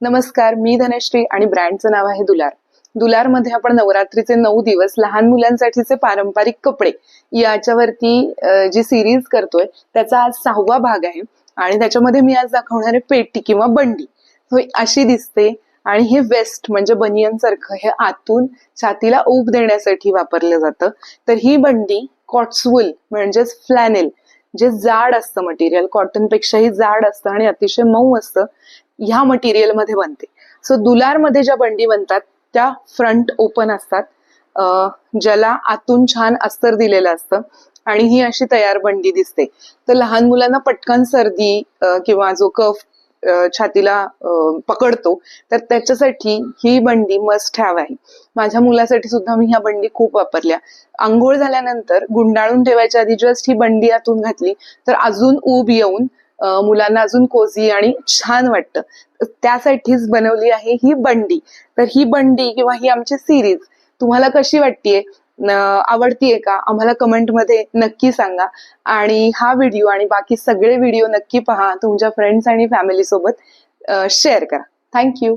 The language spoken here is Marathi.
नमस्कार, मी धनश्री आणि ब्रँडचं नाव आहे दुलार. दुलारमध्ये आपण नवरात्रीचे 9 दिवस लहान मुलांसाठीचे पारंपरिक कपडे याच्यावरती जी सिरीज करतोय त्याचा आज 6वा भाग आहे. आणि त्याच्यामध्ये मी आज दाखवणार आहे पेटी किंवा बंडी. अशी दिसते आणि हे वेस्ट म्हणजे बनियन सारखं हे आतून छातीला ऊब देण्यासाठी वापरलं जातं. तर ही बंडी कॉट्सवूल म्हणजेच फ्लॅनेल, जे जाड असतं मटेरियल, कॉटन पेक्षाही जाड असतं आणि अतिशय मऊ असतं, ह्या मटेरियल मध्ये बनते. सो दुलार मध्ये ज्या बंडी बनतात त्या फ्रंट ओपन असतात, ज्याला आतून छान अस्तर दिलेलं असतं आणि ही अशी तयार बंडी दिसते. तर लहान मुलांना पटकन सर्दी किंवा जो कफ छातीला पकडतो, तर त्याच्यासाठी ही बंडी मस्ट हॅव आहे. माझ्या मुलासाठी सुद्धा मी ह्या बंडी खूप वापरल्या. आंघोळ झाल्यानंतर गुंडाळून ठेवायच्या आधी जस्ट ही बंडी आतून घातली तर अजून ऊब येऊन मुलांना अजून कोझी आणि छान वाटतं. त्यासाठीच बनवली आहे ही बंडी. तर ही बंडी किंवा ही आमची सिरीज तुम्हाला कशी वाटतेय, आवडतीये का, आम्हाला कमेंटमध्ये नक्की सांगा. आणि हा व्हिडिओ आणि बाकी सगळे व्हिडिओ नक्की पहा, तुमच्या फ्रेंड्स आणि फॅमिली सोबत शेअर करा. थँक्यू.